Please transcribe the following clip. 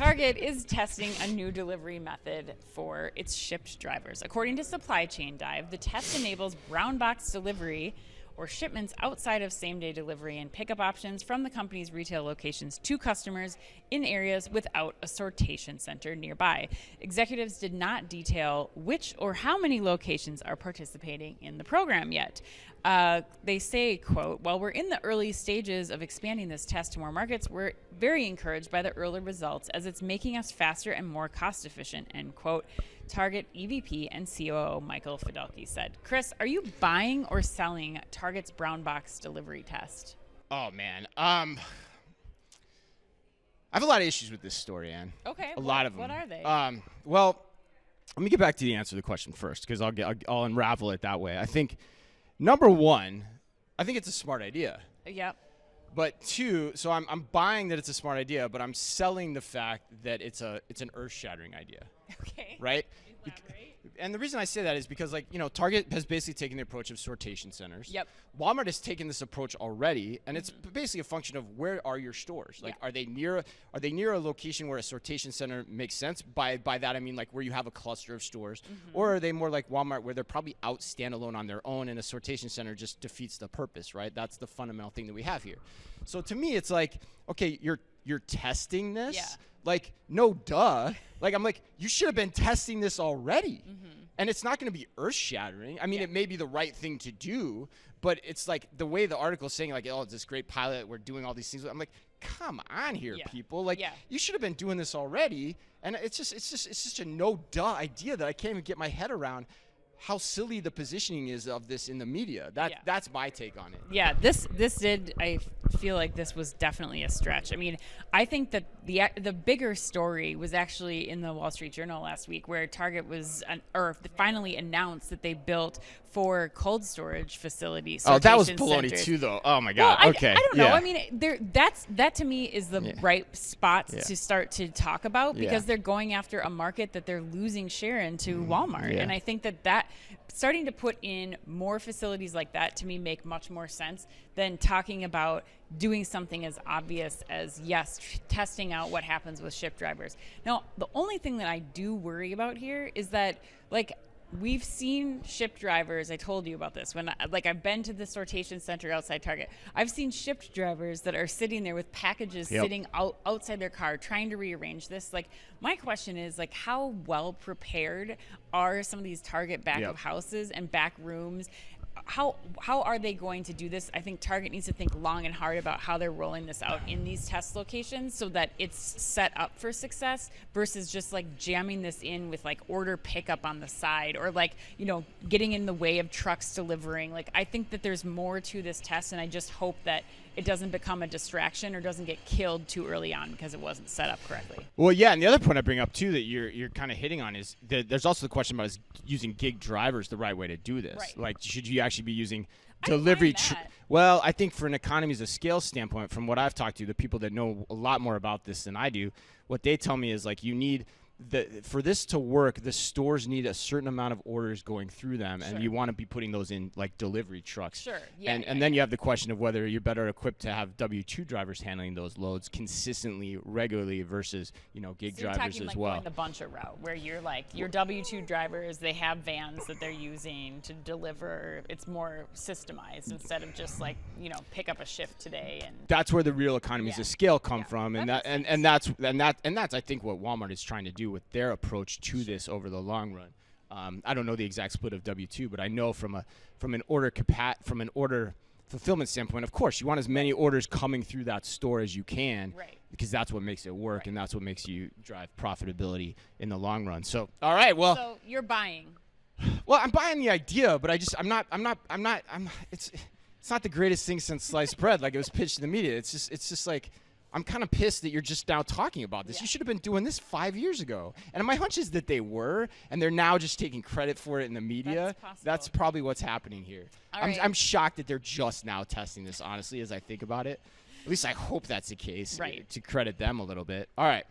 Target is testing a new delivery method for its Shipt drivers. According to Supply Chain Dive, the test enables brown box delivery or shipments outside of same-day delivery and pickup options from the company's retail locations to customers in areas without a sortation center nearby. Executives did not detail which or how many locations are participating in the program yet. They say, quote, "While we're in the early stages of expanding this test to more markets, we're very encouraged by the early results as it's making us faster and more cost efficient," end quote. Target EVP and COO Michael Fidelki said. Chris, are you buying or selling Target's brown box delivery test? Oh, man. I have a lot of issues with this story, Ann. Okay. A lot of them. What are they? Well, let me get back to the answer to the question first, because I'll unravel it that way. I think, number one, I think it's a smart idea. Yep. But two, so I'm buying that it's a smart idea, but I'm selling the fact that it's an earth-shattering idea. Okay. Right? Elaborate. And the reason I say that is because, like, Target has basically taken the approach of sortation centers. Yep. Walmart has taken this approach already, and it's basically a function of where are your stores? Like, are they near a location where a sortation center makes sense? By that I mean like where you have a cluster of stores, or are they more like Walmart where they're probably out standalone on their own, and a sortation center just defeats the purpose, right? That's the fundamental thing that we have here. So to me, it's like, okay, you're testing this. Yeah. Like, no duh. Like, I'm like, you should have been testing this already. And it's not going to be earth-shattering. I mean, it may be the right thing to do, but it's like the way the article is saying, like, oh, it's this great pilot, we're doing all these things. I'm like, come on here, people. Like, you should have been doing this already. And it's just a no-duh idea that I can't even get my head around how silly the positioning is of this in the media. That's my take on it. Yeah, I feel like this was definitely a stretch. I mean, I think that the bigger story was actually in the Wall Street Journal last week, where Target finally announced that they built 4 cold storage facilities. Oh, that was baloney too, though. Oh my God. Well, okay. I don't know. I mean, that to me is the right spot to start to talk about, because they're going after a market that they're losing share into Walmart, and I think that starting to put in more facilities like that, to me, make much more sense than talking about doing something as obvious as, testing out what happens with Shipt drivers. Now, the only thing that I do worry about here is that, like, we've seen Shipt drivers. I told you about this when I've been to the sortation center outside Target. I've seen Shipt drivers that are sitting there with packages sitting outside their car trying to rearrange this. Like, my question is, like, how well prepared are some of these Target back of houses and back rooms? How are they going to do this? I think Target needs to think long and hard about how they're rolling this out in these test locations so that it's set up for success, versus just like jamming this in with like order pickup on the side, or like, getting in the way of trucks delivering. Like, I think that there's more to this test, and I just hope that it doesn't become a distraction or doesn't get killed too early on because it wasn't set up correctly. Well, yeah, and the other point I bring up too that you're kind of hitting on is that there's also the question about, is using gig drivers the right way to do this? Right. Like, should you actually be using delivery? Well, I think for an economies of scale standpoint, from what I've talked to, the people that know a lot more about this than I do, what they tell me is, like, you need for this to work, the stores need a certain amount of orders going through them, and you want to be putting those in like delivery trucks. Sure. Yeah. And then you have the question of whether you're better equipped to have W-2 drivers handling those loads consistently, regularly, versus gig drivers as well. Going the buncher route, where you're like, your W-2 drivers, they have vans that they're using to deliver. It's more systemized instead of just like pick up a shift today. And that's where the real economies of scale come from, and that's I think what Walmart is trying to do with their approach to this over the long run. I don't know the exact split of W-2, but I know from an order fulfillment standpoint, of course, you want as many orders coming through that store as you can, because that's what makes it work, and that's what makes you drive profitability in the long run. So, all right, well. So you're buying. Well, I'm buying the idea, but it's not the greatest thing since sliced bread, like it was pitched in the media. It's just like, I'm kind of pissed that you're just now talking about this. You should have been doing this 5 years ago. And my hunch is that they were, and they're now just taking credit for it in the media. That's probably what's happening here. I'm shocked that they're just now testing this, honestly, as I think about it. At least I hope that's the case, to credit them a little bit. All right.